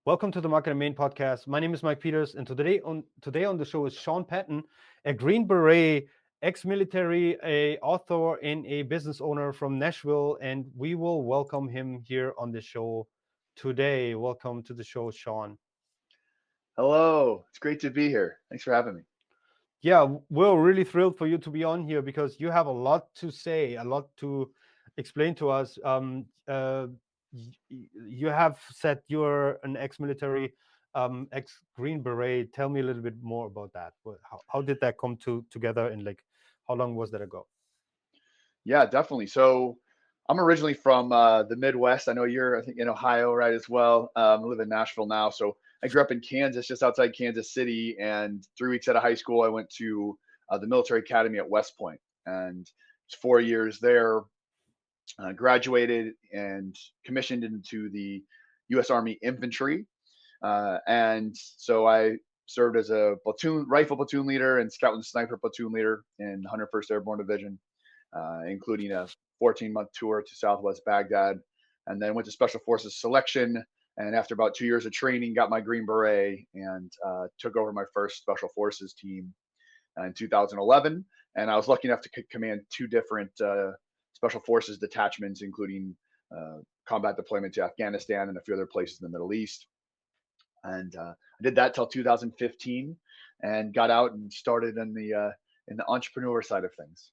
Welcome to the Market and Main podcast. My name is Mapeus, and today on the show is Sean Patton, a Green Beret, ex-military, a author, and a business owner from Nashville, and we will welcome him here on the show today. Welcome to the show, Sean. Hello, it's great to be here. Thanks for having me. Yeah, we're really thrilled for you to be on here because you have a lot to say, a lot to explain to us. You have said you're an ex-military, ex-Green Beret. Tell me a little bit more about that. How did that come together, and like, how long was that ago? Yeah, definitely. So I'm originally from the Midwest. I know you're, I think, in Ohio, right, as well. I live in Nashville now. So I grew up in Kansas, just outside Kansas City. And 3 weeks out of high school, I went to the military academy at West Point, and it's 4 years there. Graduated and commissioned into the U.S. Army Infantry. And so I served as a rifle platoon leader and scout and sniper platoon leader in the 101st Airborne Division, including a 14-month tour to Southwest Baghdad, and then went to Special Forces selection. And after about 2 years of training, got my Green Beret and took over my first Special Forces team in 2011. And I was lucky enough to command two different Special Forces detachments, including combat deployment to Afghanistan and a few other places in the Middle East. And I did that till 2015, and got out and started in the entrepreneur side of things.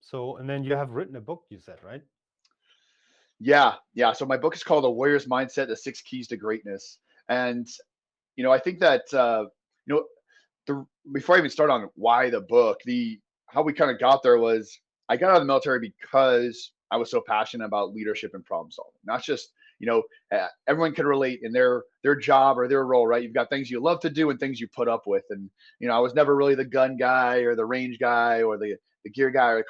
So, and then you have written a book, you said, right? Yeah. So my book is called "A Warrior's Mindset: The Six Keys to Greatness," and I think that you know the before I even start on why the book, the how we kind of got there was I got out of the military because I was so passionate about leadership and problem solving. Not just everyone can relate in their job or their role, right? You've got things you love to do and things you put up with, and I was never really the gun guy or the range guy or the gear guy or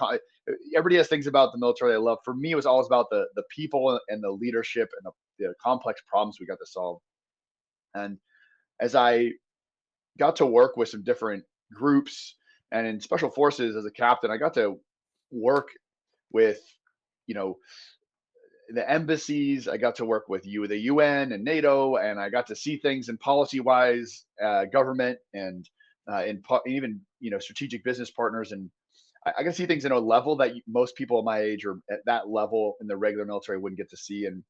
everybody has things about the military they love. For me, it was always about the people and the leadership and the complex problems we got to solve. And as I got to work with some different groups, and in special forces as a captain, I got to work with, you know, the embassies. I got to work with the UN and NATO, and I got to see things in policy wise, government, and even strategic business partners. And I can see things in a level that most people my age or at that level in the regular military wouldn't get to see. And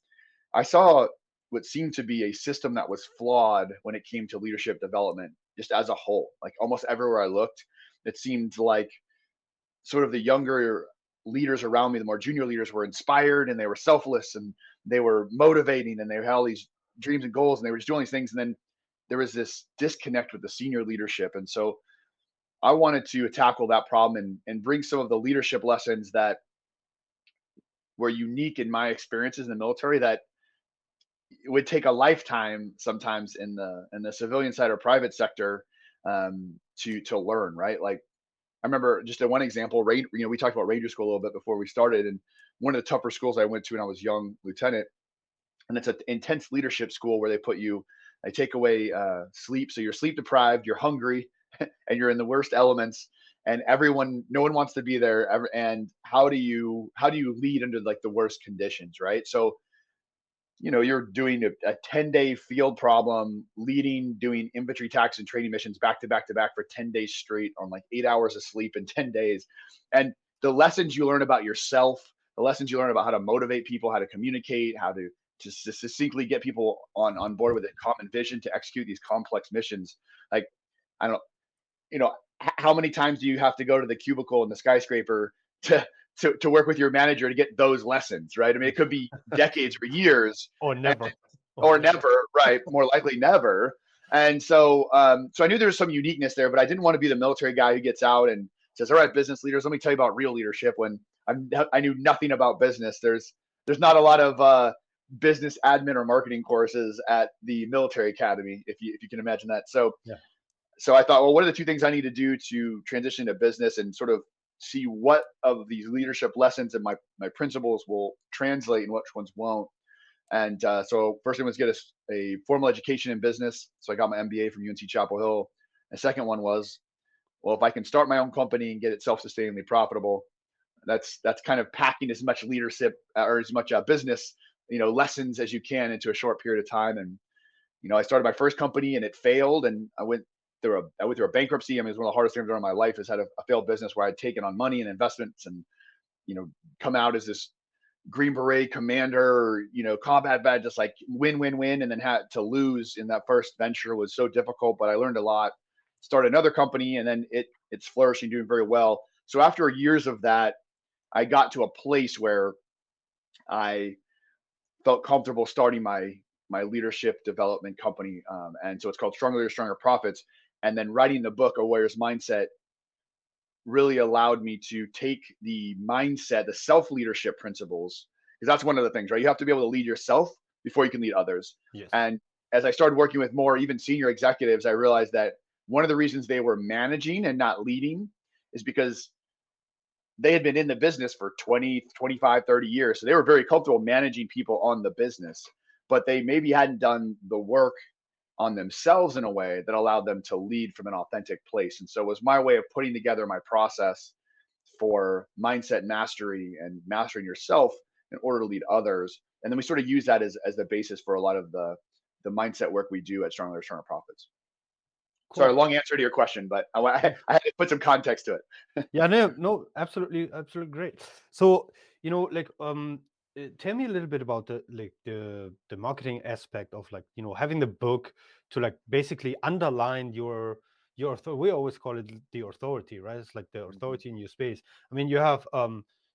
I saw what seemed to be a system that was flawed when it came to leadership development, just as a whole. Like almost everywhere I looked, it seemed like sort of the younger leaders around me, the more junior leaders, were inspired and they were selfless and they were motivating and they had all these dreams and goals and they were just doing these things. And then there was this disconnect with the senior leadership. And so I wanted to tackle that problem and bring some of the leadership lessons that were unique in my experiences in the military that it would take a lifetime sometimes in the civilian side or private sector to learn, right? Like I remember just one example, we talked about Ranger School a little bit before we started, and one of the tougher schools I went to when I was young lieutenant, and it's an intense leadership school where they take away sleep, so you're sleep deprived, you're hungry, and you're in the worst elements, and no one wants to be there. And how do you lead under like the worst conditions, right? So you're doing a 10-day field problem, doing infantry tactics and training missions back to back to back for 10 days straight on like 8 hours of sleep in 10 days. And the lessons you learn about yourself, the lessons you learn about how to motivate people, how to communicate, how to succinctly get people on board with a common vision to execute these complex missions. Like, I don't, how many times do you have to go to the cubicle in the skyscraper to work with your manager to get those lessons, right? I mean, it could be decades or years, Or never. or never, right? More likely never. And so, so I knew there was some uniqueness there, but I didn't want to be the military guy who gets out and says, "All right, business leaders, let me tell you about real leadership." When I knew nothing about business. There's not a lot of business admin or marketing courses at the military academy, if you can imagine that. So Yeah. so I thought, well, what are the two things I need to do to transition to business and sort of see what of these leadership lessons and my principles will translate and which ones won't. And so first thing was get a formal education in business. So I got my MBA from UNC Chapel Hill. The second one was, well, if I can start my own company and get it self-sustainably profitable, that's kind of packing as much leadership or as much business lessons as you can into a short period of time. And I started my first company and it failed, and I went through a bankruptcy. I mean, it was one of the hardest things I've done in my life, is had a failed business where I'd taken on money and investments, and come out as this Green Beret commander, combat vet, just like win, win, win, and then had to lose in that first venture was so difficult. But I learned a lot. Started another company, and then it's flourishing, doing very well. So after years of that, I got to a place where I felt comfortable starting my leadership development company, and so it's called Stronger Leaders, Stronger Profits. And then writing the book, A Warrior's Mindset, really allowed me to take the mindset, the self-leadership principles, because that's one of the things, right? You have to be able to lead yourself before you can lead others. Yes. And as I started working with more, even senior executives, I realized that one of the reasons they were managing and not leading is because they had been in the business for 20, 25, 30 years. So they were very comfortable managing people on the business, but they maybe hadn't done the work on themselves in a way that allowed them to lead from an authentic place. And so it was my way of putting together my process for mindset mastery and mastering yourself in order to lead others. And then we sort of use that as the basis for a lot of the mindset work we do at Stronger Leaders, Stronger Profits. Cool. Sorry, long answer to your question, but I had to put some context to it. Yeah, no, absolutely great. So, tell me a little bit about the marketing aspect of, like, having the book to, like, basically underline your we always call it the authority, right? It's like the authority in your space. I mean, you have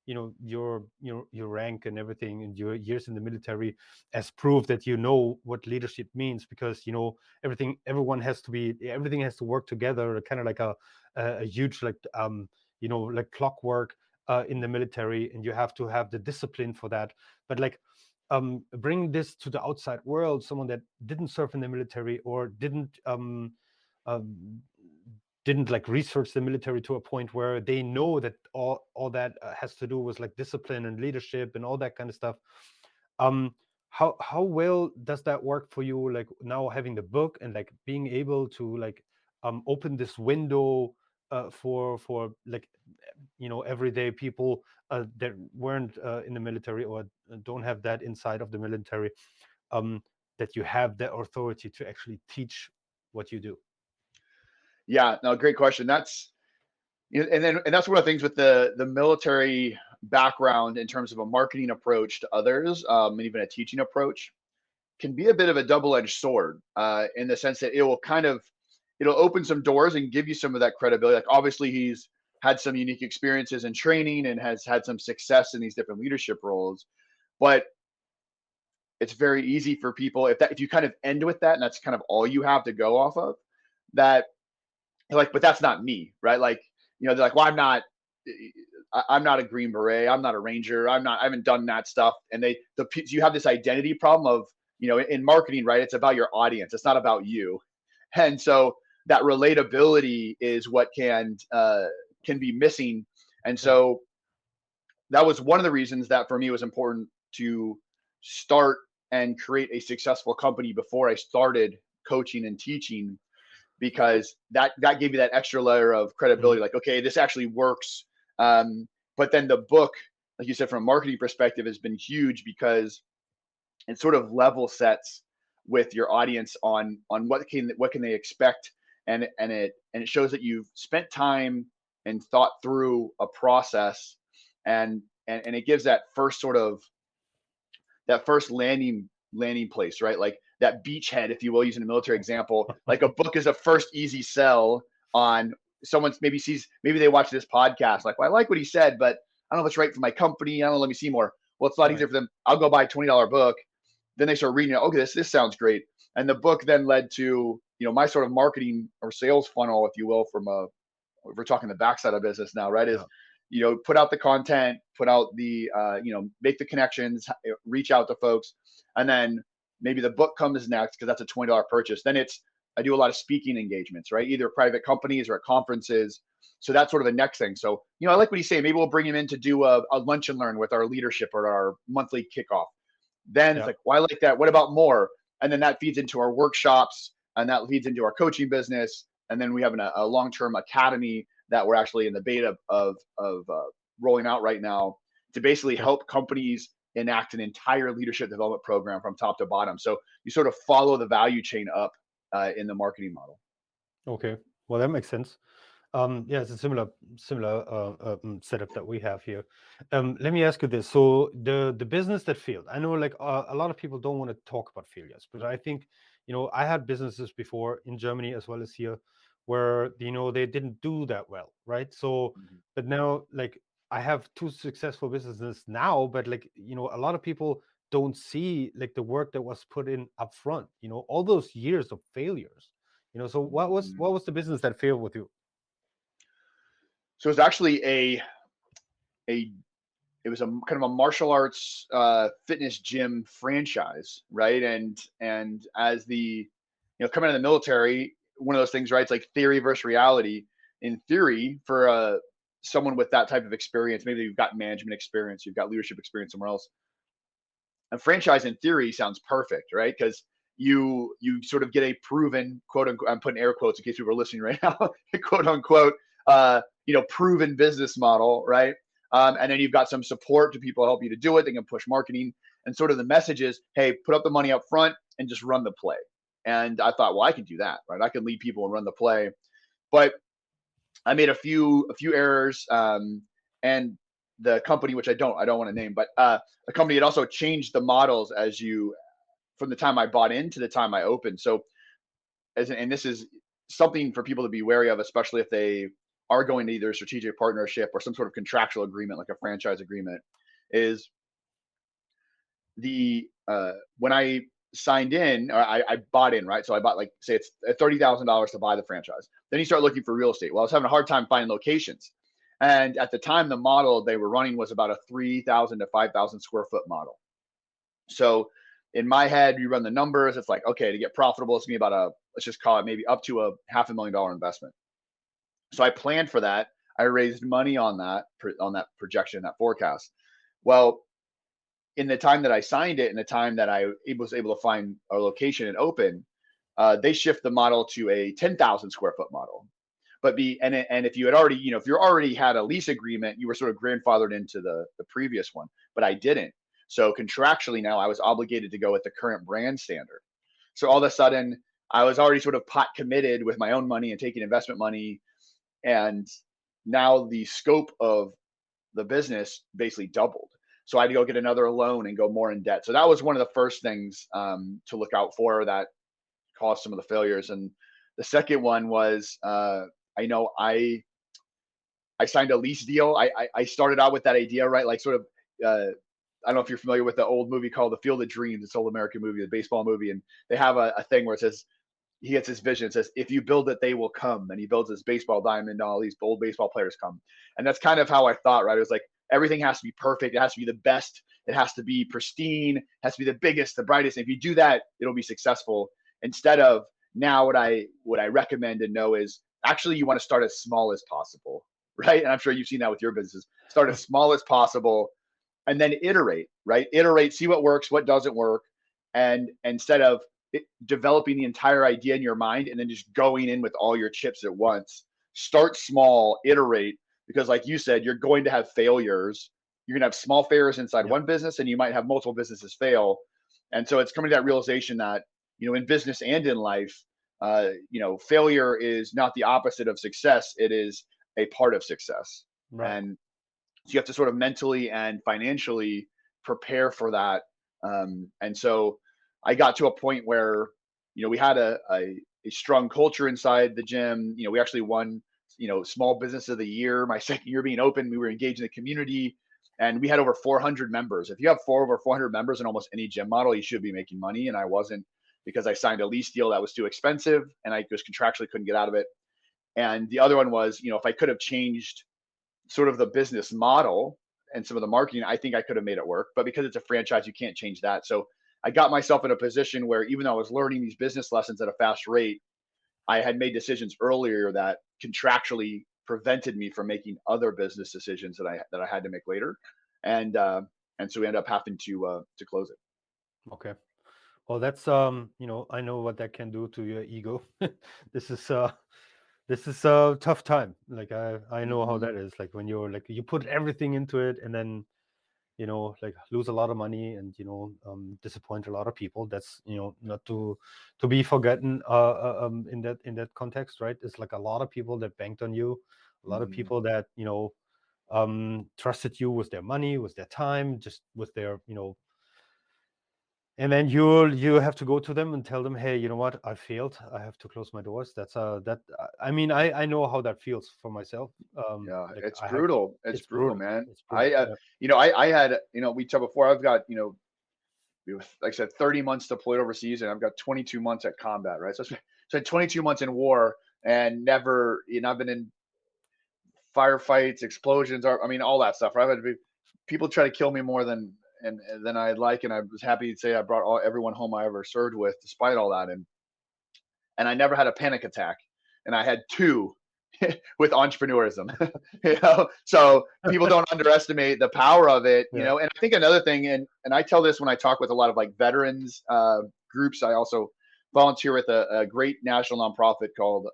your rank and everything, and your years in the military as proof that what leadership means, because everything has to work together, kind of like a huge, like, like clockwork in the military, and you have to have the discipline for that. But, like, bring this to the outside world, someone that didn't serve in the military, or didn't like research the military to a point where they know that all that has to do with, like, discipline and leadership and all that kind of stuff. How well does that work for you, like, now having the book and, like, being able to, like, open this window for like, everyday people that weren't in the military, or don't have that inside of the military, that you have that authority to actually teach what you do? Yeah, no, great question. And that's one of the things with the military background in terms of a marketing approach to others, and even a teaching approach, can be a bit of a double-edged sword, in the sense that it'll open some doors and give you some of that credibility. Like, obviously he's had some unique experiences in training and has had some success in these different leadership roles, but it's very easy for people, if you kind of end with that and that's kind of all you have to go off of, that you're like, but that's not me, right? Like, they're like, well, I'm not a Green Beret, I'm not a Ranger, I haven't done that stuff. And you have this identity problem of, in marketing, right? It's about your audience, it's not about you. And so that relatability is what can be missing. And so that was one of the reasons that for me it was important to start and create a successful company before I started coaching and teaching, because that gave me that extra layer of credibility. Like, okay, this actually works. But then the book, like you said, from a marketing perspective, has been huge, because it sort of level sets with your audience on what can they expect, and it shows that you've spent time and thought through a process, and it gives that first landing place, right? Like that beachhead, if you will, using a military example. Like, a book is a first easy sell on someone's maybe they watch this podcast, like, well, I like what he said, but I don't know if it's right for my company. I don't know, let me see more. Well, it's a lot easier for them. I'll go buy a $20 book. Then they start reading it. Okay, this sounds great. And the book then led to, my sort of marketing or sales funnel, if you will, if we're talking the backside of business now, right? Is, put out the content, put out the, make the connections, reach out to folks. And then maybe the book comes next, because that's a $20 purchase. Then I do a lot of speaking engagements, right? Either private companies or at conferences. So that's sort of the next thing. So, I like what he's saying. Maybe we'll bring him in to do a lunch and learn with our leadership or our monthly kickoff. Then it's like, well, I like that. What about more? And then that feeds into our workshops, and that feeds into our coaching business. And then we have a long-term academy that we're actually in the beta of rolling out right now, to basically help companies enact an entire leadership development program from top to bottom. So you sort of follow the value chain up in the marketing model. Okay, well that makes sense. Yeah, it's a similar setup that we have here. Let me ask you this: so the business that failed, I know like a lot of people don't want to talk about failures, but I think I had businesses before in Germany as well as here, where they didn't do that well, right? So, Mhm. but now like I have two successful businesses now, but like a lot of people don't see like the work that was put in up front. All those years of failures. So what was the business that failed with you? So it's actually a it was a kind of a martial arts fitness gym franchise, right? And as coming out of the military, one of those things, right? It's like theory versus reality. In theory, for someone with that type of experience, maybe you've got management experience, you've got leadership experience somewhere else. A franchise in theory sounds perfect, right? Because you sort of get a proven, quote unquote, I'm putting air quotes in case people are listening right now, quote unquote, proven business model, right? And then you've got some support to people help you to do it. They can push marketing, and sort of the message is, hey, put up the money up front and just run the play. And I thought, well, I can do that, right? I can lead people and run the play. But I made a few errors, and the company, which I don't want to name, but the company had also changed the models from the time I bought in to the time I opened. So and this is something for people to be wary of, especially if they are going to either a strategic partnership or some sort of contractual agreement, like a franchise agreement, is the when I signed in, or I bought in, right? So I bought, like, say it's $30,000 to buy the franchise. Then you start looking for real estate. Well, I was having a hard time finding locations, and at the time, the model they were running was about a 3,000 to 5,000 square foot model. So in my head, you run the numbers. It's like, okay, to get profitable, it's gonna be about let's just call it maybe up to a $500,000 investment. So I planned for that. I raised money on that projection, that forecast. Well, in the time that I signed it and the time that I was able to find a location and open, they shift the model to a 10,000 square foot model. And if you had already, if you already had a lease agreement, you were sort of grandfathered into the previous one, but I didn't. So contractually now I was obligated to go with the current brand standard. So all of a sudden I was already sort of pot committed with my own money and taking investment money. And now the scope of the business basically doubled. So I had to go get another loan and go more in debt. So that was one of the first things to look out for that caused some of the failures. And the second one was, I know I signed a lease deal. I started out with that idea, right? Like sort of, I don't know if you're familiar with the old movie called The Field of Dreams. It's an old American movie, a baseball movie, and they have a thing where it says he gets his vision. It says, "If you build it, they will come." And he builds this baseball diamond, and all these old baseball players come. And that's kind of how I thought, right? It was like everything has to be perfect. It has to be the best. It has to be pristine. It has to be the biggest, the brightest. And if you do that, it'll be successful. Instead of now, what I recommend and know is actually you want to start as small as possible, right? And I'm sure you've seen that with your business. Start as small as possible, and then iterate, right? Iterate, see what works, what doesn't work, and instead of developing the entire idea in your mind and then just going in with all your chips at once, start small, iterate, because like you said, you're going to have failures. You're going to have small failures inside Yep. one business, and you might have multiple businesses fail. And so it's coming to that realization that, in business and in life, failure is not the opposite of success. It is a part of success. Right. And so you have to sort of mentally and financially prepare for that. And so I got to a point where, we had a strong culture inside the gym. We actually won, small business of the year. My second year being open, we were engaged in the community, and we had over 400 members. If you have over 400 members in almost any gym model, you should be making money. And I wasn't, because I signed a lease deal that was too expensive and I just contractually couldn't get out of it. And the other one was, if I could have changed sort of the business model and some of the marketing, I think I could have made it work. But because it's a franchise, you can't change that. So I got myself in a position where even though I was learning these business lessons at a fast rate, I had made decisions earlier that contractually prevented me from making other business decisions that I had to make later. And so we ended up having to close it. Okay. Well, that's I know what that can do to your ego. This is a tough time. Like I know how Mm-hmm. that is. Like when you're like you put everything into it and then like lose a lot of money and disappoint a lot of people. That's not to be forgotten in that context, right? It's like a lot of people that banked on you, a lot of Mhm. people that trusted you with their money, with their time, just with their and then you have to go to them and tell them, hey, you know what, I failed, I have to close my doors. That's that I mean, I know how that feels for myself. Yeah, Like it's I have, brutal. It's it's brutal, brutal, man. it's brutal. Yeah. I had, we talked before. I've got, like I said, 30 months deployed overseas, and I've got 22 months at combat, right? So 22 months in war, and never, I've been in firefights, explosions, or I mean, all that stuff. Right? I've had to be, people try to kill me more than I'd like, and I was happy to say I brought everyone home I ever served with, despite all that, and I never had a panic attack, and I had two with entrepreneurism. So people don't underestimate the power of it. Yeah. And I think another thing, and I tell this when I talk with a lot of like veterans groups. I also volunteer with a great national nonprofit called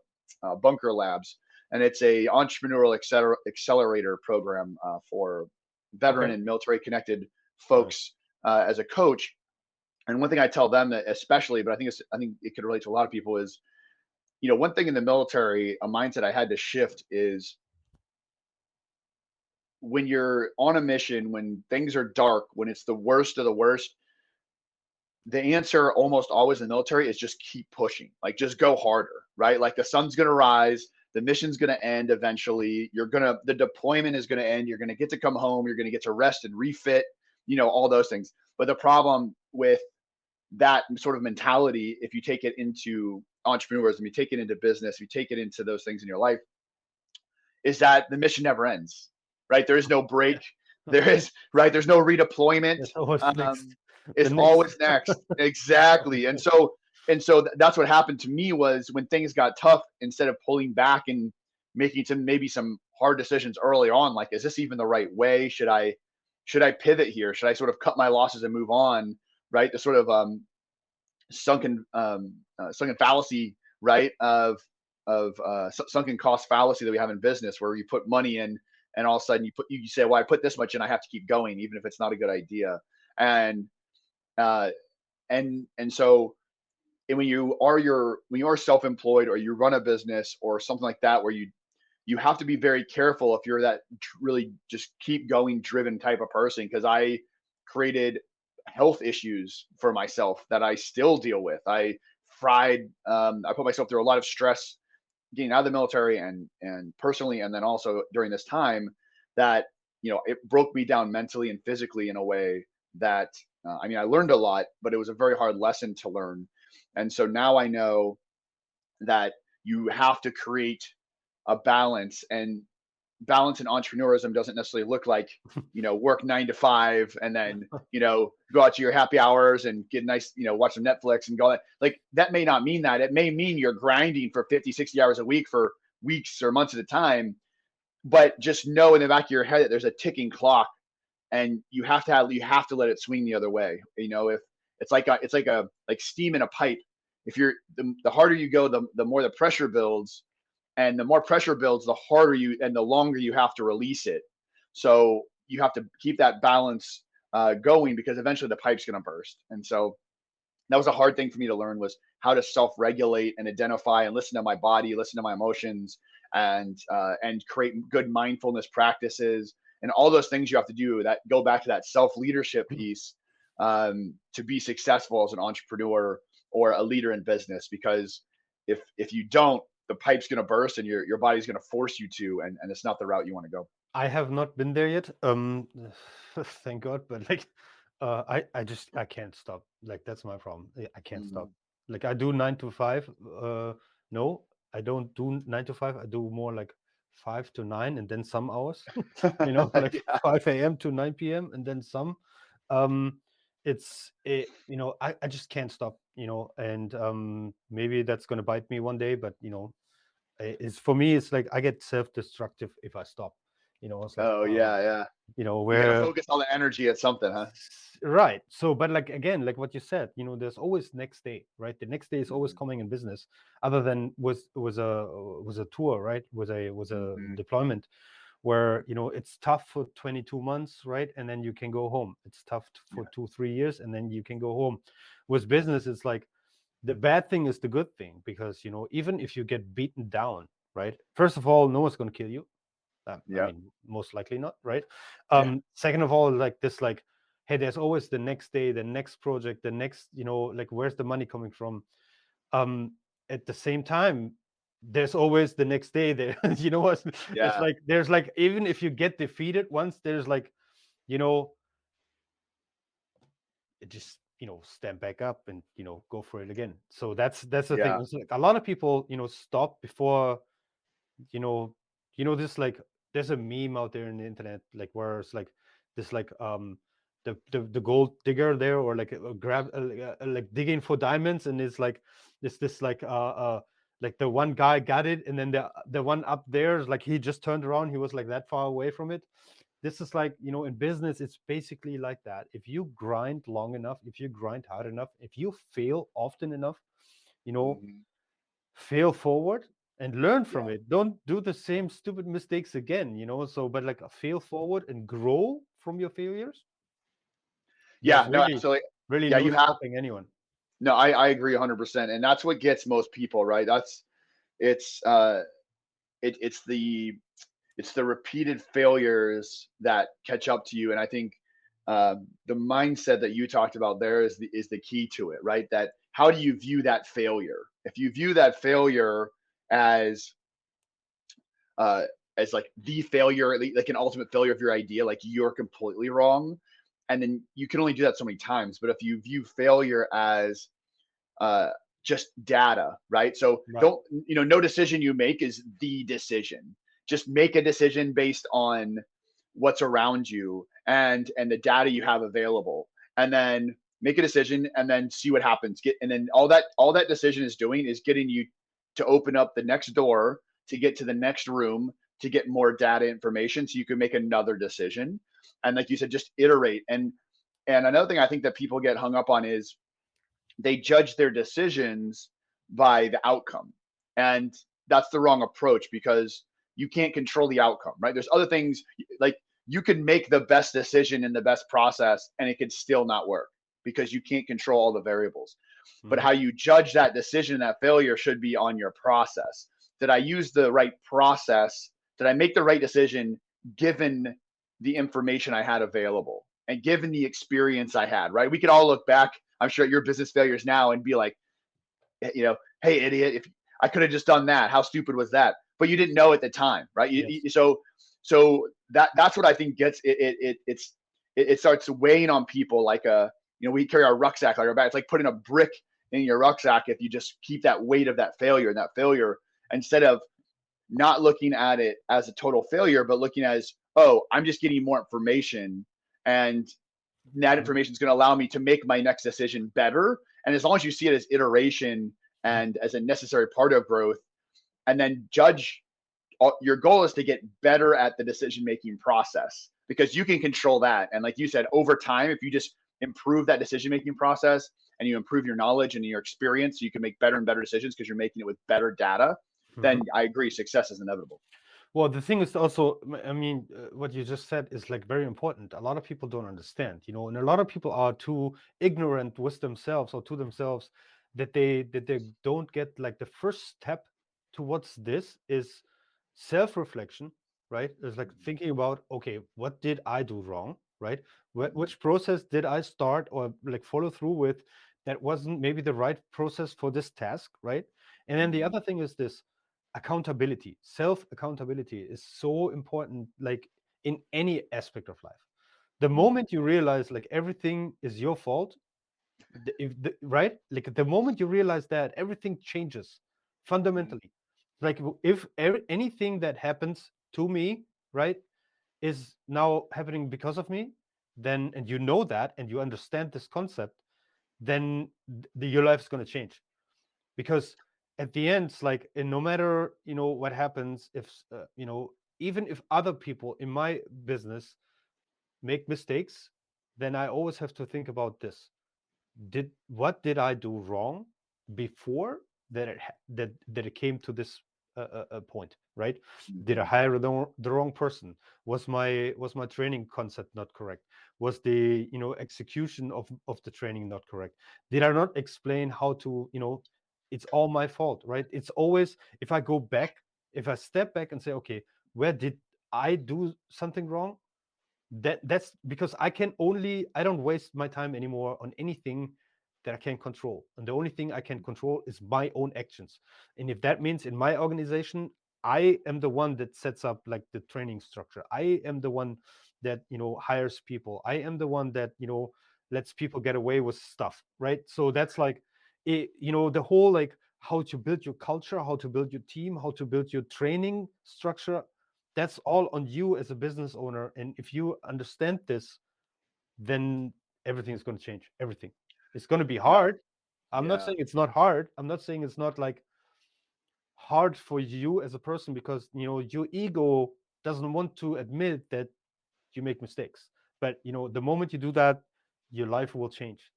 Bunker Labs, and it's a entrepreneurial accelerator program for veteran Okay. and military connected Nice. folks as a coach. And one thing I tell them, that especially, but I think it could relate to a lot of people, is one thing in the military, a mindset I had to shift is, when you're on a mission, when things are dark, when it's the worst of the worst, the answer almost always in the military is just keep pushing, like just go harder, right? Like the sun's going to rise, the mission's going to end eventually. The deployment is going to end. You're going to get to come home. You're going to get to rest and refit, all those things. But the problem with that sort of mentality, if you take it into entrepreneurism, you take it into business, you take it into those things in your life, is that the mission never ends, right? There is no break. Yeah. There's no redeployment. That's always next. The It's next. always next. Exactly. And so that's what happened to me, was when things got tough, instead of pulling back and making maybe some hard decisions early on, like, is this even the right way? Should I pivot here? Should I sort of cut my losses and move on? Right. The sort of sunken fallacy, right, of sunken cost fallacy that we have in business, where you put money in, and all of a sudden you say, well, I put this much in, I have to keep going even if it's not a good idea. And uh so, and when you are self-employed, or you run a business or something like that, where you have to be very careful if you're that really just keep going driven type of person, because I created health issues for myself that I still deal with. I put myself through a lot of stress getting out of the military, and personally, and then also during this time, that it broke me down mentally and physically in a way that, I mean, I learned a lot, but it was a very hard lesson to learn. And so now I know that you have to create a balance, and balance in entrepreneurism doesn't necessarily look like, work 9 to 5, and then, go out to your happy hours and get nice, watch some Netflix and go. Like, that may not mean that. It may mean you're grinding for 50, 60 hours a week for weeks or months at a time. But just know in the back of your head that there's a ticking clock, and you have to let it swing the other way. If it's like steam in a pipe. If the harder you go, the more the pressure builds, and the more pressure builds, the harder you and the longer you have to release it. So you have to keep that balance going, because eventually the pipe's going to burst. And so that was a hard thing for me to learn, was how to self-regulate and identify and listen to my body, listen to my emotions, and create good mindfulness practices, and all those things you have to do that go back to that self-leadership piece, to be successful as an entrepreneur or a leader in business. Because if you don't, the pipe's going to burst, and your body's going to force you to, and it's not the route you want to go. I have not been there yet. Thank God. But like, I can't stop. Like that's my problem. I can't stop. Mhm. Like I do 9 to 5. No, I don't do 9 to 5. I do more like 5 to 9, and then some hours. Like Yeah. 5 a.m. to 9 p.m. and then some. Um, I just can't stop. And maybe that's gonna bite me one day. But it's for me. It's like I get self-destructive if I stop. It's like Oh yeah, yeah. You got to where focus all the energy at something, huh? right. So, but like again, like what you said, there's always next day, right? The next day is always Mhm. coming in business. Other than was a tour, right? Was a Mhm. deployment. where it's tough for 22 months, right? And then you can go home. It's tough for 2 3 years, and then you can go home. With business, it's like the bad thing is the good thing, because even if you get beaten down, right? First of all, no one's going to kill you. I Yeah. mean, most likely not, right? Yeah. Second of all, like this, like, hey, there's always the next day, the next project, the next, like, where's the money coming from? um at the same time, there's always the next day there. What, it's Yeah. like, there's like, even if you get defeated once, there's like, you know just stand back up and go for it again. So that's the thing. Yeah. It's like a lot of people stop before, you know this, like, there's a meme out there in the internet, like, where it's like this, like, the gold digger there, or like grab, like digging for diamonds, and it's like this like the one guy got it, and then the one up there is like, he just turned around, he was like that far away from it. This is like, in business, it's basically like that. If you grind long enough, if you grind hard enough, if you fail often enough, you know Hmm. fail forward and learn from Yeah. it. Don't do the same stupid mistakes again, so, but like, fail forward and grow from your failures. There's Yeah. No, really, absolutely. really Yeah. no You have, stopping anyone. no, I agree 100%. And that's what gets most people, right? It's, it's the repeated failures that catch up to you. And I think the mindset that you talked about there is the key to it, right? That how do you view that failure? If you view that failure as uh, as like the failure, like an ultimate failure of your idea, like you're completely wrong, and then you can only do that so many times. But if you view failure as uh, just data, right? So Right. don't, no decision you make is the decision. Just make a decision based on what's around you and the data you have available, and then make a decision and then see what happens. And then all that decision is doing is getting you to open up the next door, to get to the next room, to get more data information so you can make another decision. And like you said, just iterate. And another thing I think that people get hung up on is they judge their decisions by the outcome. And that's the wrong approach, because you can't control the outcome, right? There's other things, like you can make the best decision in the best process and it could still not work because you can't control all the variables. But Hmm. how you judge that decision and that failure should be on your process. Did I use the right process? Did I make the right decision given the information I had available and given the experience I had, right? We could all look back, I'm sure, at your business failures now and be like, hey, idiot, if I could have just done that, how stupid was that? But you didn't know at the time, right? Yes. So that's what I think gets it starts weighing on people like we carry our rucksack like our back. It's like putting a brick in your rucksack if you just keep that weight of that failure, instead of not looking at it as a total failure, but looking as, oh, I'm just getting more information, and that Mhm. information is going to allow me to make my next decision better. And as long as you see it as iteration and as a necessary part of growth, and then judge, your goal is to get better at the decision making process, because you can control that. And like you said, over time, if you just improve that decision making process and you improve your knowledge and your experience, so you can make better and better decisions because you're making it with better data, Mhm. then I agree, success is inevitable. Well, the thing is also, I mean, what you just said is like very important. A lot of people don't understand, and a lot of people are too ignorant with themselves or to themselves, that they don't get, like, the first step towards this is self-reflection, right? It's like thinking about, okay, what did I do wrong, right? Which process did I start or like follow through with that wasn't maybe the right process for this task, right? And then the Mm-hmm. other thing is this: accountability. Self accountability is so important, like, in any aspect of life. The Mm-hmm. moment you realize, like, everything is your fault, right, like, the moment you realize that, everything changes fundamentally. Like, if anything that happens to me, right, is now happening because of me, then, and that, and you understand this concept, then your life is going to change. Because at the end, it's like, and no matter what happens, if even if other people in my business make mistakes, then I always have to think about this: what did I do wrong before that it came to this point, right? Did I Mhm. hire the wrong person? Was my training concept not correct? Was the execution of the training not correct? Did I not explain how to, it's all my fault, right? It's always, if I go back, if I step back and say, okay, where did I do something wrong? That's because I don't waste my time anymore on anything that I can control, and the only thing I can control is my own actions. And if that means in my organization, I am the one that sets up like the training structure, I am the one that hires people, I am the one that lets people get away with stuff, right? So that's like the whole, like, how to build your culture, how to build your team, how to build your training structure. That's all on you as a business owner. And if you understand this, then everything is going to change. Everything. It's going to be Yeah. hard. I'm not Yeah. saying it's not hard. I'm not saying it's not like hard for you as a person, because your ego doesn't want to admit that you make mistakes. But the moment you do that, your life will change.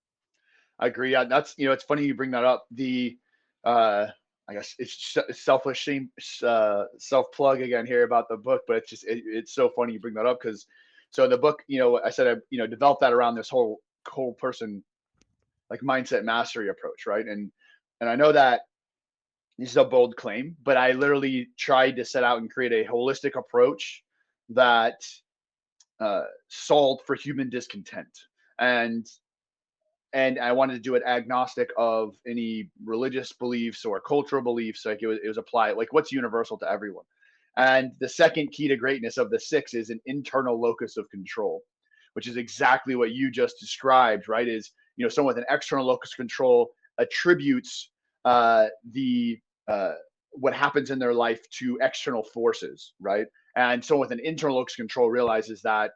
I agree. Yeah, that's it's funny you bring that up. The uh, I guess it's selfish shame, self plug again here about the book, but it's so funny you bring that up because so the book, I said I developed that around this whole person like mindset mastery approach, right? And I know that this is a bold claim, but I literally tried to set out and create a holistic approach that solved for human discontent. And and I wanted to do it agnostic of any religious beliefs or cultural beliefs. Like it was applied, like what's universal to everyone. And the second key to greatness of the six is an internal locus of control, which is exactly what you just described, right? Is someone with an external locus of control attributes the what happens in their life to external forces, right? And someone with an internal locus of control realizes that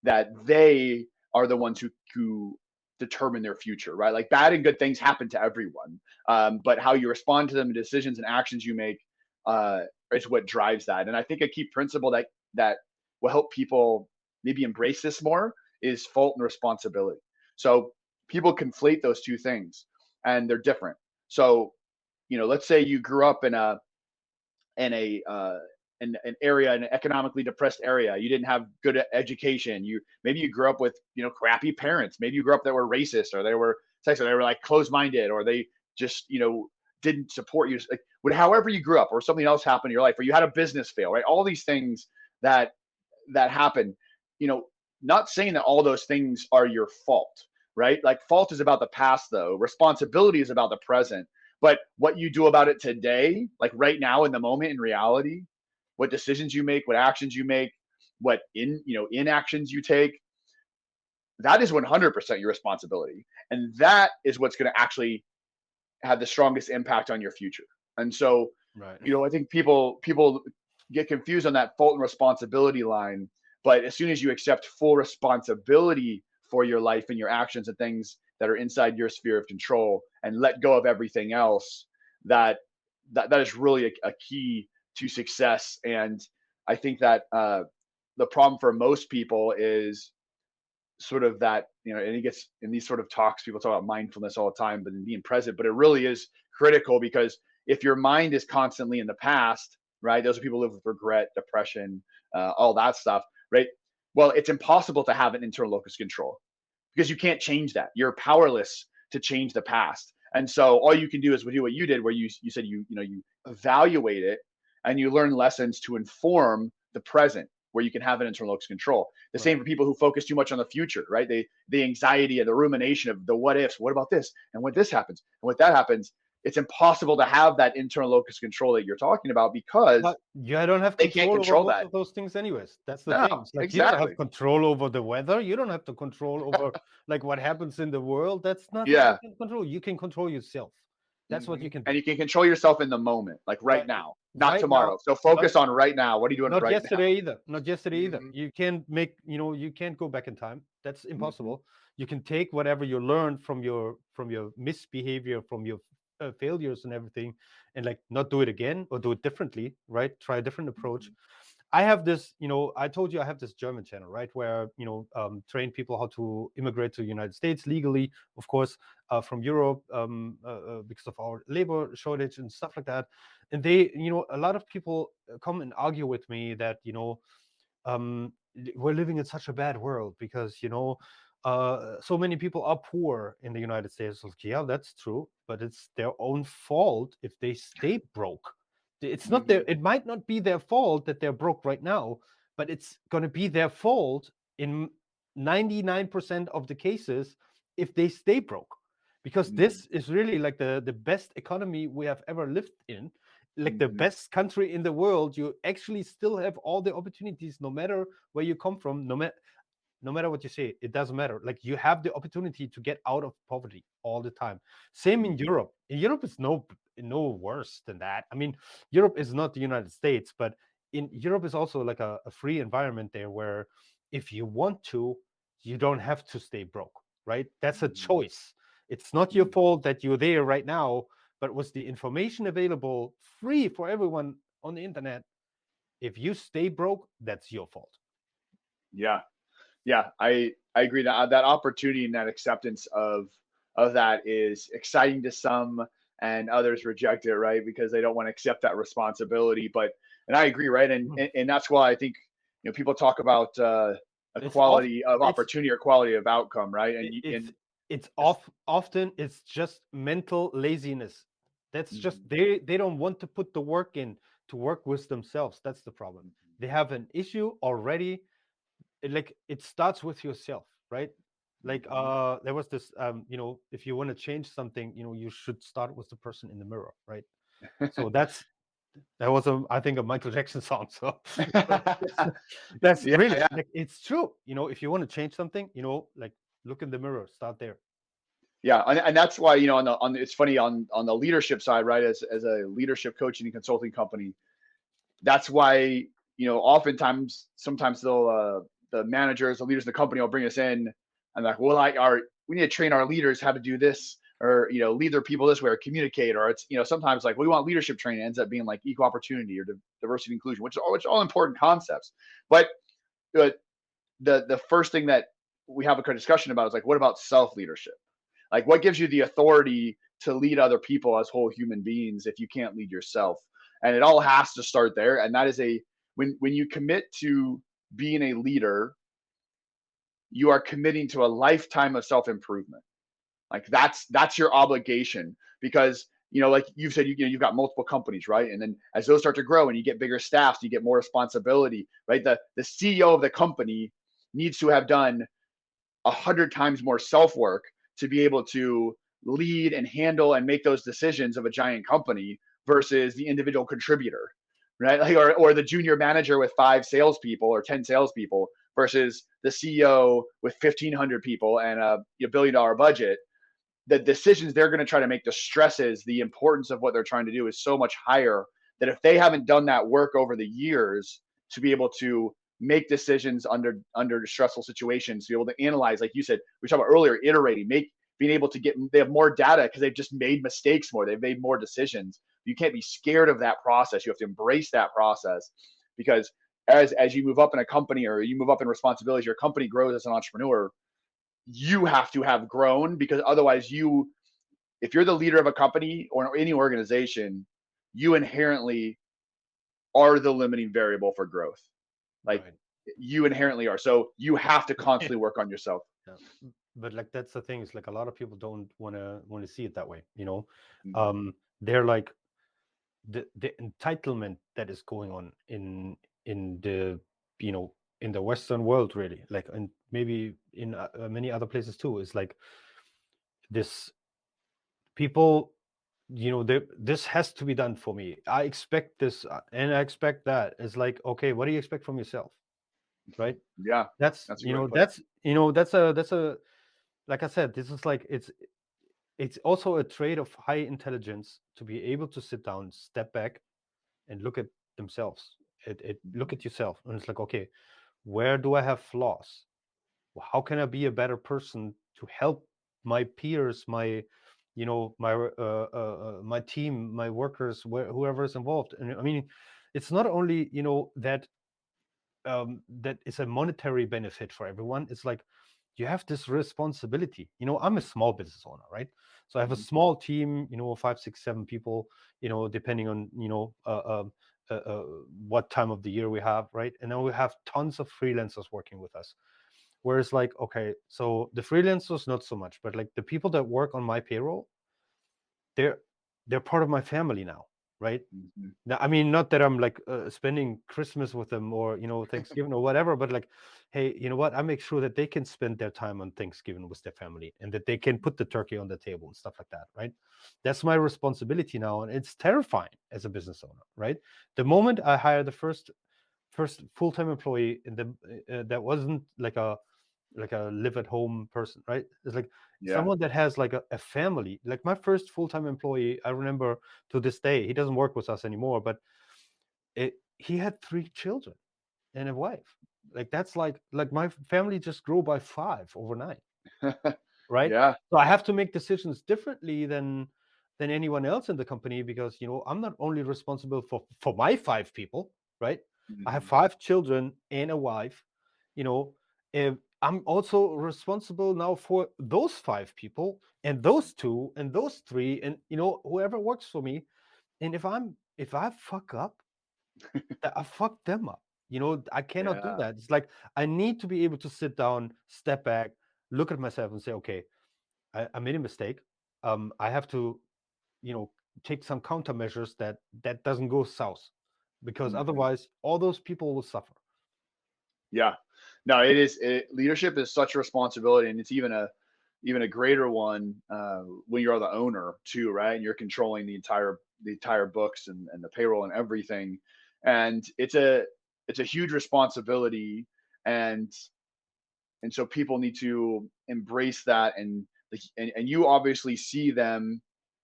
they are the ones who determine their future, right? Like bad and good things happen to everyone, but how you respond to them, decisions and actions you make, uh, is what drives that. And I think a key principle that will help people maybe embrace this more is fault and responsibility. So people conflate those two things, and they're different. So let's say you grew up in a an area, an economically depressed area. You didn't have good education. Maybe you grew up with crappy parents. Maybe you grew up that were racist, or they were sexist, or they were like closed minded, or they just didn't support you. Like however you grew up, or something else happened in your life, or you had a business fail, right? All these things that happen. You know, not saying that all those things are your fault, right? Like fault is about the past, though. Responsibility is about the present. But what you do about it today, like right now in the moment in reality, what decisions you make, what actions you make, what inactions you take, that is 100% your responsibility. And that is what's going to actually have the strongest impact on your future. And so, Right. I think people get confused on that fault and responsibility line. But as soon as you accept full responsibility for your life and your actions and things that are inside your sphere of control and let go of everything else, that is really a key to success. And I think that the problem for most people is sort of that, and it gets in these sort of talks, people talk about mindfulness all the time, but in being present, but it really is critical because if your mind is constantly in the past, right? Those are people who live with regret, depression, all that stuff, right? Well, it's impossible to have an internal locus control because you can't change that. You're powerless to change the past. And so all you can do is do what you did, where you said you evaluate it and you learn lessons to inform the present, where you can have an internal locus control. The same Right. for people who focus too much on the future, right? The anxiety and the rumination of the what ifs, what about this, and what this happens, and what that happens. It's impossible to have that internal locus control that you're talking about because But you don't have they can't control over control most that. of those things anyways. That's the No, thing. It's like you don't have exactly. control over the weather. You don't have to control over like what happens in the world. That's nothing you Yeah. can control. You can control yourself. That's what you can And do. you can control yourself in the moment, like right Right. now, not Right now, tomorrow. So right focus on right now. What are you doing not right yesterday now? either. Not yesterday either. Hmm. You can't make, you can't go back in time. That's Hmm. impossible. You can take whatever you learned from your misbehavior, from your failures and everything, and like not do it again or do it differently, right? Try a different approach. I have this, I told you I have this German channel, right, where train people how to immigrate to the United States legally, of course, from Europe, because of our labor shortage and stuff like that. And they, a lot of people come and argue with me that we're living in such a bad world because so many people are poor in the United States. Like, yeah, that's true, but it's their own fault if they stay broke. It's not their. Mhm. It might not be their fault that they're broke right now, but it's going to be their fault in 99% of the cases if they stay broke, because Mhm. this is really like the best economy we have ever lived in, like the Mhm. best country in the world. You actually still have all the opportunities, no matter where you come from, no matter what you say, it doesn't matter. Like, you have the opportunity to get out of poverty all the time. Same in Mhm. Europe. In Europe, it's no worse than that. I mean, Europe is not the United States, but in Europe is also like a free environment there, where if you want to, you don't have to stay broke, right? That's a Mhm. choice. It's not your Mhm. fault that you're there right now, but was the information available free for everyone on the internet? If you stay broke, that's your fault. Yeah. Yeah, I agree that that opportunity and that acceptance of that is exciting to some, and others reject it, right? Because they don't want to accept that responsibility. But and I agree, right? And Mhm. and that's why I think people talk about It's off. equality of It's opportunity or quality of outcome, right? And it, you it's and it's it's, off. Often it's just mental laziness. That's just, mhm, they don't want to put the work in to work with themselves. That's the problem. They have an issue already. Like, it starts with yourself, right? Like, mhm, there was this, if you want to change something, you should start with the person in the mirror, right? So that was I think, a Michael Jackson song. So but mhm. that's Yeah, really, yeah. like, it's true. If you want to change something, like, look in the mirror, start there. Yeah, and that's why it's funny on the leadership side, right? As a leadership coaching and consulting company, that's why oftentimes sometimes the managers, the leaders of the company will bring us in and like, well, we need to train our leaders how to do this, or lead their people this way, or communicate, or it's sometimes like we want leadership training, ends up being like equal opportunity or diversity and inclusion, which are all important concepts. But uh, the first thing that we have a discussion about is like, what about self leadership? Like, what gives you the authority to lead other people as whole human beings if you can't lead yourself? And it all has to start there. And that is when you commit to being a leader, you are committing to a lifetime of self improvement. Like, that's your obligation, because like you've said, you've got multiple companies, right? And then as those start to grow and you get bigger staffs, you get more responsibility, right? The CEO of the company needs to have done 100 times more self work to be able to lead and handle and make those decisions of a giant company versus the individual contributor, right? Like, or the junior manager with 5 salespeople or 10 salespeople versus the CEO with 1,500 people and a $1 billion budget. The decisions they're going to try to make, the stresses, the importance of what they're trying to do is so much higher that if they haven't done that work over the years to be able to make decisions under stressful situations, to be able to analyze, like you said, we talked about earlier, iterating, being able to they have more data because they've just made mistakes more, they've made more decisions. You can't be scared of that process. You have to embrace that process, because as you move up in a company or you move up in responsibilities, your company grows as an entrepreneur, you have to have grown, because otherwise if you're the leader of a company or any organization, you inherently are the limiting variable for growth. Like, Right. you inherently are. So you have to constantly work on yourself. Yeah. But like, that's the thing, is like, a lot of people don't want to see it that way. Mhm. They're like, the entitlement that is going on in the you know in the Western world, really, like, and maybe in many other places too, is like, this people, this has to be done for me. I expect this, and I expect that. It's like, okay, what do you expect from yourself, right? Yeah, That's that's a you good way to know put it. that's you know that's a like I said, this is like, it's also a trait of high intelligence to be able to sit down, step back, and look at themselves. Look Mhm. at yourself, and it's like, okay, where do I have flaws? How can I be a better person to help my peers, my team, my workers, whoever is involved? And I mean, it's not only that. that is a monetary benefit for everyone. It's like you have this responsibility. I'm a small business owner, right? So I have a Mhm. small team, 5, 6, 7 people, depending on what time of the year we have, right? And then we have tons of freelancers working with us. Whereas, like, okay, so the freelancers not so much, but like the people that work on my payroll, they're they're part of my family now, right? Mhm. Now, I mean, not that I'm like spending Christmas with them or Thanksgiving or whatever, but like, hey, you know what? I make sure that they can spend their time on Thanksgiving with their family and that they can put the turkey on the table and stuff like that, right? That's my responsibility now, and it's terrifying as a business owner, right? The moment I hire the first full-time employee in the that wasn't like a live at home person, right? It's like Yeah. someone that has like a family. Like my first full-time employee, I remember to this day, he doesn't work with us anymore, but he had 3 children and a wife. Like that's like my family just grew by 5 overnight, right? Yeah. So I have to make decisions differently than anyone else in the company because I'm not only responsible for my 5 people, right? I have Mhm. 5 children and a wife. You know, if I'm also responsible now for those 5 people and those 2 and those 3 and whoever works for me. And if I fuck up, I fucked them up. I cannot do Yeah. that. It's like I need to be able to sit down, step back, look at myself, and say, okay, I made a mistake. I have to, you know, take some countermeasures that doesn't go south, because Mhm. otherwise, all those people will suffer. Yeah. No, leadership is such a responsibility, and it's even a greater one when you're the owner too, right? And you're controlling the entire books and the payroll and everything. And it's a huge responsibility, and so people need to embrace that, and you obviously see them,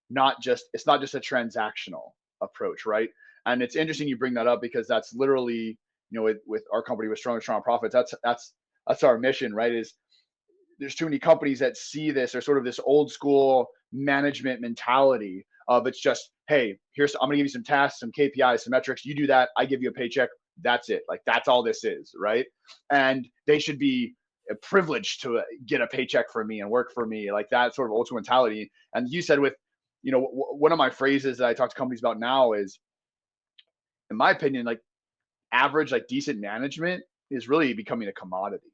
not just it's not just a transactional approach, right? And it's interesting you bring that up, because that's literally, with our company, with Strong Profits, that's our mission, right? Is there's too many companies that see this, or sort of this old school management mentality of, it's just, hey, I'm gonna give you some tasks, some KPIs, some metrics, you do that, I give you a paycheck, that's it, like that's all this is, right? And they should be privileged to get a paycheck for me and work for me, like that sort of old school mentality. And you said, with one of my phrases that I talk to companies about now is, in my opinion, like average, like decent management is really becoming a commodity,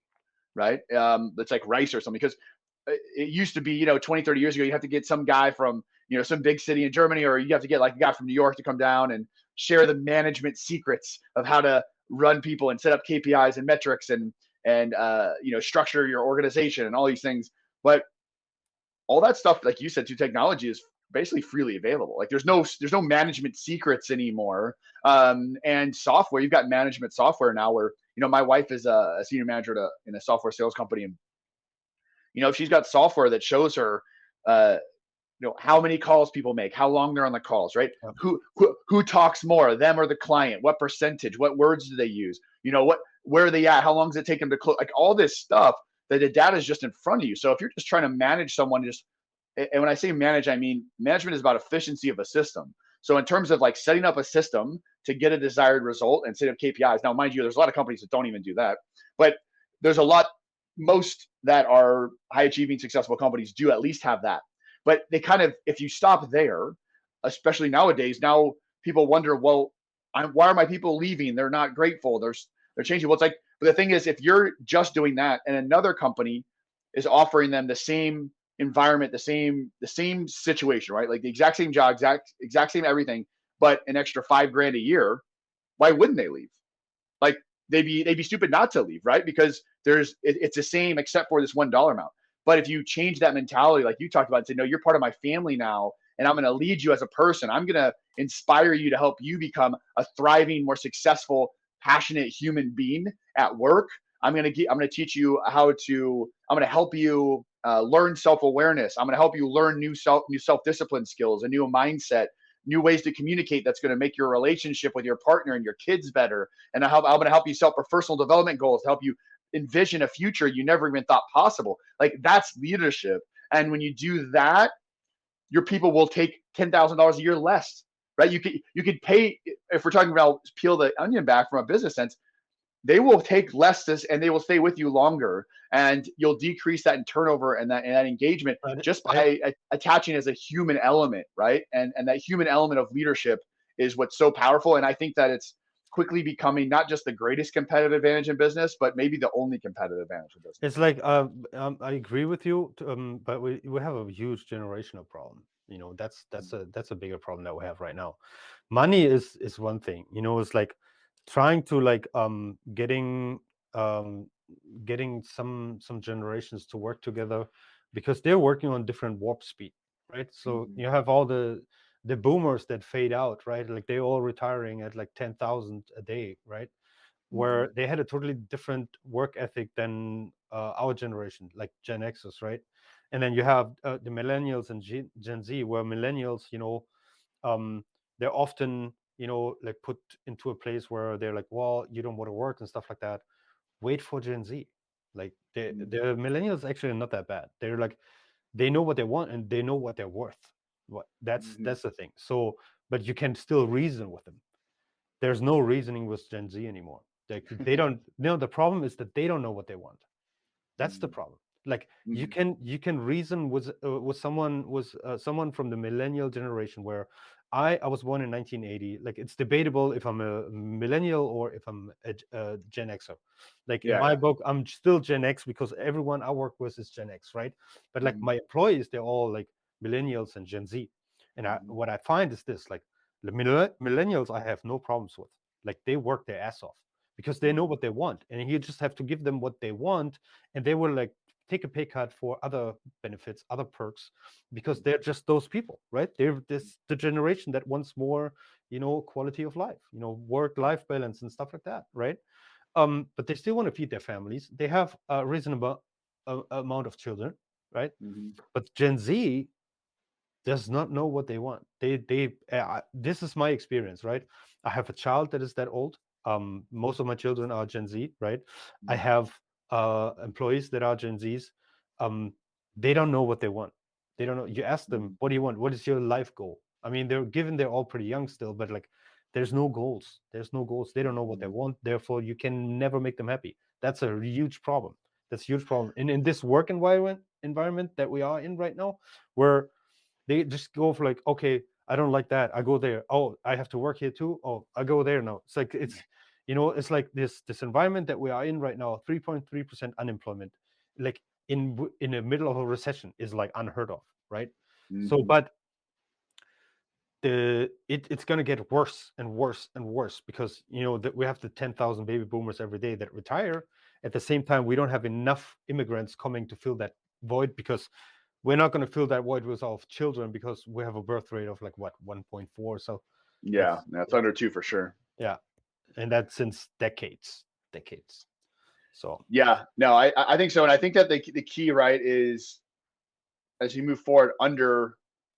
right? It's like rice or something, because it used to be, 20, 30 years ago, you have to get some guy from, some big city in Germany, or you have to get like a guy from New York to come down and share the management secrets of how to run people and set up KPIs and metrics, and structure your organization and all these things. But all that stuff, like you said, to technology is basically freely available. Like there's no management secrets anymore. And software, you've got management software now, where my wife is a senior manager in a software sales company, and if she's got software that shows her, uh, how many calls people make, how long they're on the calls, right? Yep. Who talks more, them or the client? What percentage? What words do they use? Where are they at? How long does it take them to close? Like all this stuff, that the data is just in front of you. So if you're just trying to manage someone, and when I say manage, I mean management is about efficiency of a system. So in terms of like setting up a system to get a desired result and set up KPIs. Now, mind you, there's a lot of companies that don't even do that, but there's a lot. Most that are high achieving, successful companies do at least have that. But they kind of, if you stop there, especially nowadays, now people wonder, well, why are my people leaving? They're not grateful. They're changing. Well, it's like, but the thing is, if you're just doing that, and another company is offering them the same environment, the same situation, right? Like the exact same job, exact same everything, but an extra 5 grand a year, why wouldn't they leave? Like they'd be stupid not to leave, right? Because it's the same except for this $1 amount. But if you change that mentality, like you talked about, and say, no, you're part of my family now, and I'm going to lead you as a person. I'm going to inspire you to help you become a thriving, more successful, passionate human being at work. I'm going to teach you how to. I'm going to help you learn self-awareness. I'm going to help you learn new self-discipline skills, a new mindset, new ways to communicate that's going to make your relationship with your partner and your kids better. And I'm going to help you set up personal development goals to help you envision a future you never even thought possible. Like that's leadership. And when you do that, your people will take $10,000 a year less, right? You could pay, if we're talking about peel the onion back from a business sense, they will take less this and they will stay with you longer, and you'll decrease that in turnover and that engagement But just I, by attaching as a human element, right? And that human element of leadership is what's so powerful. And I think that it's quickly becoming not just the greatest competitive advantage in business, but maybe the only competitive advantage in business. it's like I agree with you, but we have a huge generational problem. You know, that's a bigger problem that we have right now. Money is one thing. You know, it's like trying to like um getting some generations to work together because they're working on different warp speed, right? So Mm-hmm. you have all the boomers that fade out, right? Like they all retiring at like 10,000 a day, right? Mm-hmm. Where they had a totally different work ethic than our generation, like Gen Xers, right? And then you have the millennials and Gen Z, where millennials, you know, um, they're often, you know, like put into a place where they're like, well, you don't want to work and stuff like that. Wait for Gen Z. Like the millennials actually are not that bad. They're like, they know what they want and they know what they're worth. What Mm-hmm. that's the thing. So, but you can still reason with them. There's no reasoning with Gen Z anymore. Like they don't. No, the problem is that they don't know what they want. That's the problem. Like Mm-hmm. you can reason with someone from the millennial generation, where I was born in 1980. Like it's debatable if I'm a millennial or if I'm a Gen Xer. Like in Yeah, my yeah. book, I'm still Gen X because everyone I work with is Gen X, right? But like Mm-hmm. my employees, they're all like millennials and Gen Z. And Mm-hmm. what I find is this: like the millennials, I have no problems with. Like they work their ass off because they know Mm-hmm. what they want, and you just have to give them what they want, and they will like take a pay cut for other benefits, other perks, because they're just those people, right? They're this the generation that wants more, you know, quality of life, you know, work-life balance and stuff like that, right? But they still want to feed their families. They have a reasonable amount of children, right? Mm-hmm. But Gen Z does not know what they want. This is my experience, right? I have a child that is that old. Most of my children are Gen Z, right? I have employees that are Gen Zs. Um, they don't know what they want. They don't know. You ask them, Mm-hmm. what do you want? What is your life goal? I mean, they're all pretty young still, but like there's no goals. There's no goals. They don't know what they Mm-hmm. want. Therefore, you can never make them happy. That's a huge problem. That's a huge problem. In this work environment that we are in right now, where they just go for like, okay, I don't like that. I go there. Oh, I have to work here too. Oh, I go there now. It's like it's, you know, it's like this environment that we are in right now. 3.3% unemployment, like in the middle of a recession, is like unheard of, right? So, Mm-hmm. but it's going to get worse and worse and worse because you know that we have the 10,000 baby boomers every day that retire. At the same time, we don't have enough immigrants coming to fill that void because we're not going to fill that void with our children because we have a birth rate of like what 1.4. So Yeah, that's that's that's under two for sure. yeah, and that's since decades. So Yeah, no, I think so, and I think that the key, right, is as you move forward under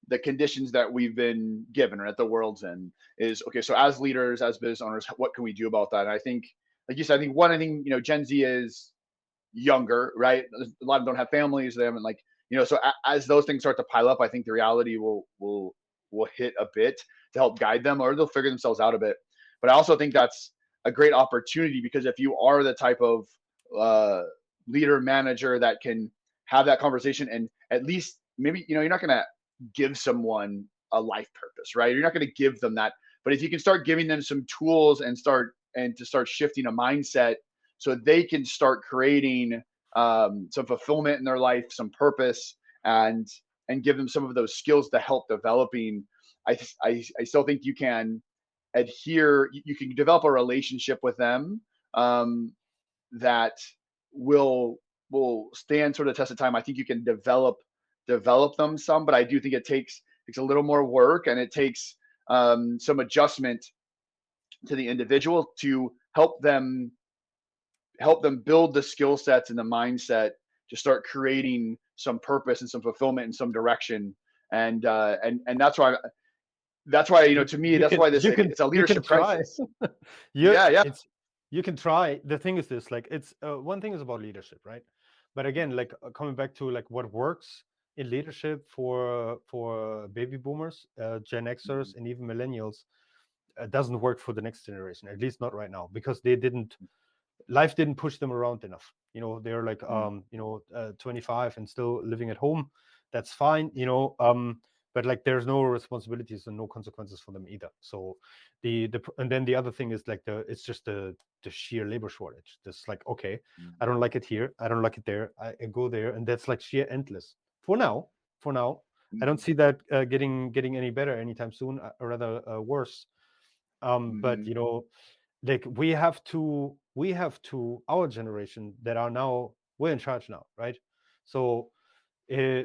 the conditions that we've been given or that the world's in is okay. So as leaders, as business owners, what can we do about that? And I think, like you said, I think Gen Z is younger, right? A lot of them don't have families, they haven't like so as those things start to pile up, I think the reality will hit a bit to help guide them, or they'll figure themselves out a bit. But I also think that's a great opportunity because if you are the type of uh, leader manager that can have that conversation and at least maybe you're not going to give someone a life purpose, right? You're not going to give them that, but if you can start giving them some tools and to start shifting a mindset so they can start creating some fulfillment in their life, some purpose, and give them some of those skills to help developing. I still think you can adhere. You can develop a relationship with them um, that will stand sort of test of time. I think you can develop them some, but I do think it takes a little more work and it takes some adjustment to the individual to help them build the skill sets and the mindset to start creating some purpose and some fulfillment in some direction. And that's why to me that's why this it's a you can leadership try. crisis. you Yeah, yeah. it's you can try. The thing is this, like it's one thing is about leadership, right? But again, like coming back to like what works in leadership for baby boomers, Gen Xers, and even millennials, doesn't work for the next generation, at least not right now, because they didn't life didn't push them around enough. They're like 25 and still living at home. That's fine. But like there's no responsibilities and no consequences for them either. So and then the other thing is like it's just the sheer labor shortage. Just like, okay, I don't like it here, I don't like it there, I go there, and that's like sheer endless for now. I don't see that getting any better anytime soon, or rather worse. But like we have to our generation that are now, we're in charge now, right? So uh,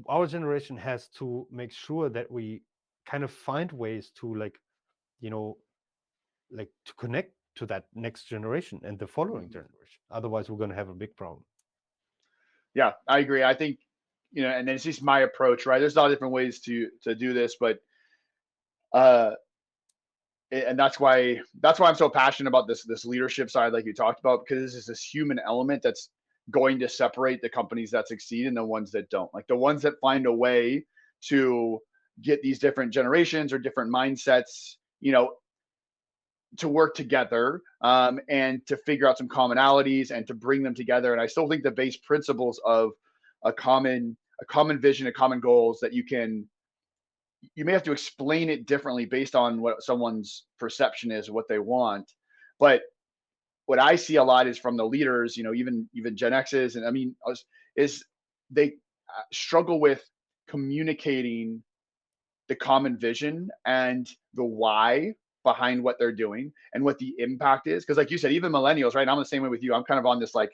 our generation has to make sure that we kind of find ways to like, you know to connect to that next generation and the following generation. Otherwise we're going to have a big problem. Yeah, I agree. I think, and then it's just my approach, right? There's a lot of different ways to do this, but uh, and that's why I'm so passionate about this leadership side, like you talked about, because this is this human element that's going to separate the companies that succeed and the ones that don't. Like the ones that find a way to get these different generations or different mindsets, to work together, and to figure out some commonalities and to bring them together. And I still think the base principles of a common vision, a common goals that you may have to explain it differently based on what someone's perception is, what they want. But what I see a lot is from the leaders, even Gen X's, and I mean, is they struggle with communicating the common vision and the why behind what they're doing and what the impact is. Because like you said, even millennials, right? I'm the same way with you. I'm kind of on this like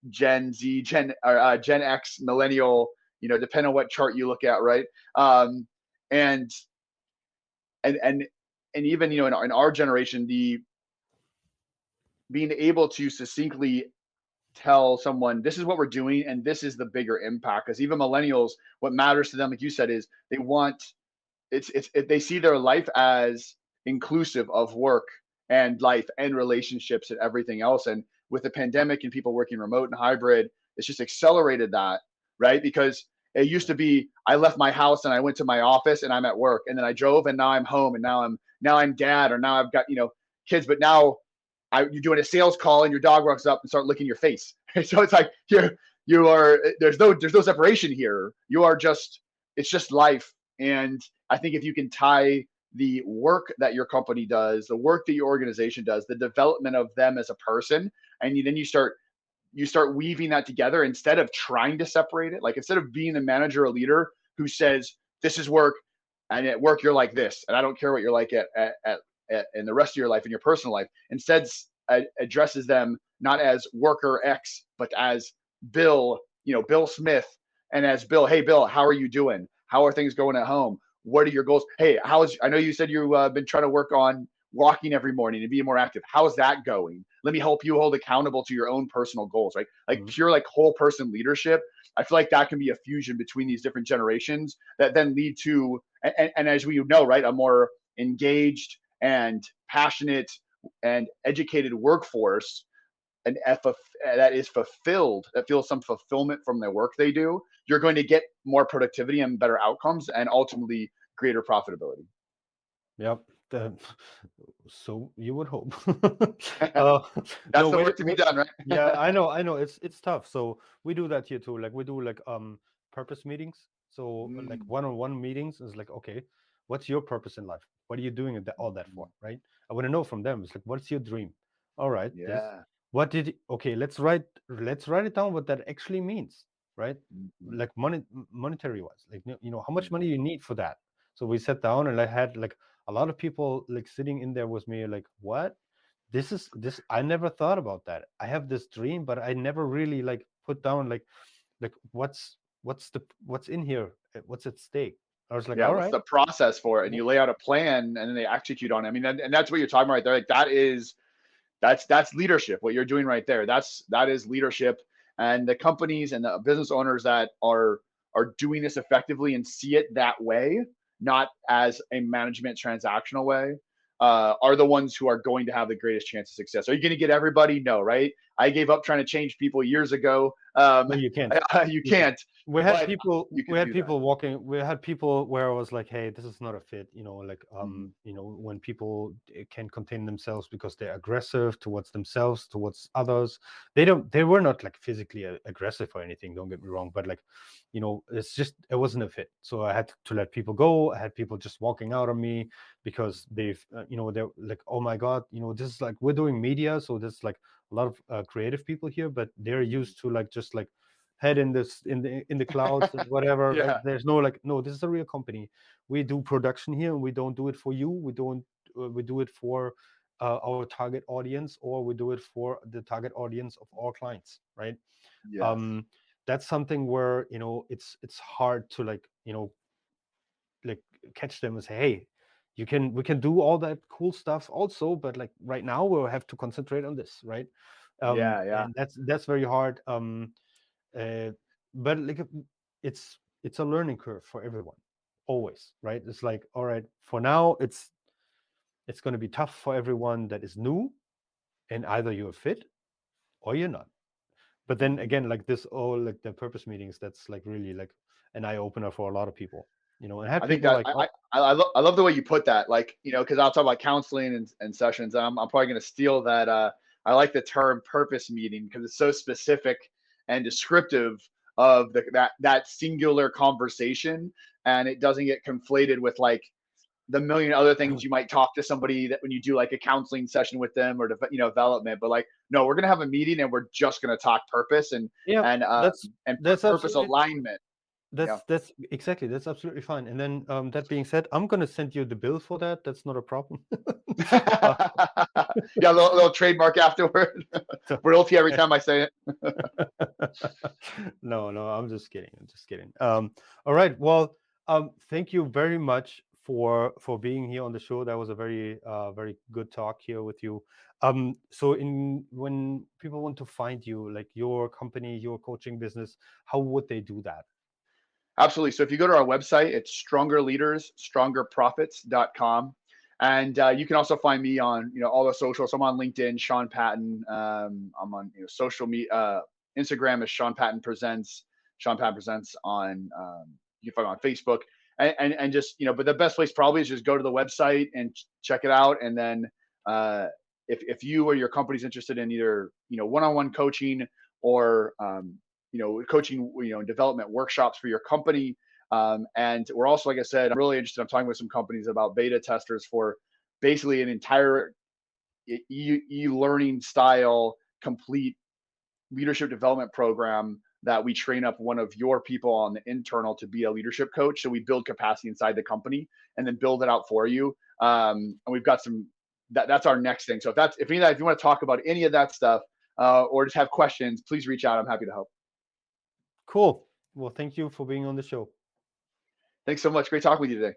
Gen Z, Gen X, millennial, depending on what chart you look at, right? And and even in our generation, the being able to succinctly tell someone this is what we're doing and this is the bigger impact. Because even millennials, what matters to them, like you said, is they want they see their life as inclusive of work and life and relationships and everything else. And with the pandemic and people working remote and hybrid, it's just accelerated that, right? Because it used to be I left my house and I went to my office and I'm at work, and then I drove and now I'm home, and now I'm dad, or now I've got kids. But now you're doing a sales call and your dog walks up and start licking your face. So it's like you are there's no separation here. You are just it's just life. And I think if you can tie the work that your company does, the work that your organization does, the development of them as a person, and then you start weaving that together instead of trying to separate it. Like instead of being a manager or leader who says this is work, and at work you're like this, and I don't care what you're like at in the rest of your life, in your personal life. Instead, addresses them not as worker X, but as Bill, Bill Smith, and as Bill. Hey, Bill, how are you doing? How are things going at home? What are your goals? Hey, I know you said you've been trying to work on walking every morning and being more active. How's that going? Let me help you hold accountable to your own personal goals, right? Like pure, like whole person leadership. I feel like that can be a fusion between these different generations that then lead to, and as we know, right, a more engaged and passionate and educated workforce, and that is fulfilled, that feels some fulfillment from the work they do. You're going to get more productivity and better outcomes and ultimately greater profitability. Yep. So you would hope. That's no, the work to be done, right? Yeah, I know it's tough. So we do that here too. Like we do like purpose meetings. So like one-on-one meetings is like, okay, what's your purpose in life? What are you doing all that for, right? I want to know from them. It's like, what's your dream? All right, this. Yeah. What did? Okay, let's write it down. What that actually means, right? Like monetary wise, like how much money you need for that. So we sat down and I had like a lot of people like sitting in there with me, like, what? This I never thought about that. I have this dream, but I never really like put down like what's in here, what's at stake. I was like, Yeah. all What's right. the process for it? And Yeah. you lay out a plan and then they execute on it. I mean, and that's what you're talking about right there. Like that's leadership. What you're doing right there. That is leadership. And the companies and the business owners that are doing this effectively and see it that way, not as a management transactional way, are the ones who are going to have the greatest chance of success. Are you going to get everybody? No, right? I gave up trying to change people years ago. No, you can't. You You can. can't, but you We can had do that. people walking. We had people where I was like, "Hey, this is not a fit." Like Mhm. when people can contain themselves because they're aggressive towards themselves, towards others. They don't. They were not like physically aggressive or anything. Don't get me wrong, but like, it's just it wasn't a fit. So I had to let people go. I had people just walking out on me because they're like, "Oh my God, this is like we're doing media, so there's like a lot of creative people here, but they're Mhm. used to like just like." Head in this in the clouds and whatever, right? Yeah, There's no like, no, this is a real company. We do production here, and we don't do it for you. We don't we do it for our target audience, or we do it for the target audience of our clients, right? yes, um that's something where it's hard to like like catch them and say, hey, we can do all that cool stuff also, but like right now we'll have to concentrate on this, right? yeah. And that's very hard. uh, but like it's a learning curve for everyone, always, right? It's like, all right, for now it's going to be tough for everyone that is new, and either you're fit or you're not. But then Mhm. again, like this, all like the purpose meetings, that's like really like an eye opener for a lot of people, and have I think people that like, oh, I love the way you put that. Like, because I'll talk about counseling and sessions. I'm probably going to steal that. I like the term purpose meeting because it's so specific and descriptive of that singular conversation, and it doesn't get conflated with like the million other things you might talk to somebody that when you do like a counseling session with them or development. But like, no, we're going to have a meeting and we're just going to talk purpose yeah, and and that's purpose absolutely alignment. Yeah. that's exactly, that's absolutely fine. And then that being said, I'm gonna send you the bill for that. That's not a problem. Uh, Yeah, little trademark afterward. so- Royalty every time I say it. no, I'm just kidding. I'm just kidding. All right. Well, thank you very much for being here on the show. That was a very good talk here with you. So in when people want to find you, like your company, your coaching business, how would they do that? Absolutely. So if you go to our website, it's strongerleaders, strongerprofits.com. And you can also find me on, all the socials. I'm on LinkedIn, Sean Patton. I'm on, social media. Instagram is Sean Patton Presents. Sean Patton Presents on, you can find me on Facebook. And just, but the best place probably is just go to the website and check it out. And then if you or your company's interested in either, one-on-one coaching or, coaching, and development workshops for your company. And we're also, like I said, I'm really interested. I'm talking with some companies about beta testers for basically an entire e-learning style, complete leadership development program that we train up one of your people on the internal to be a leadership coach. So we build capacity inside the company and then build it out for you. And we've got some, that's our next thing. So if any of that, if you want to talk about any of that stuff, or just have questions, please reach out. I'm happy to help. Cool. Well, thank you for being on the show. Thanks so much. Great talking with you today.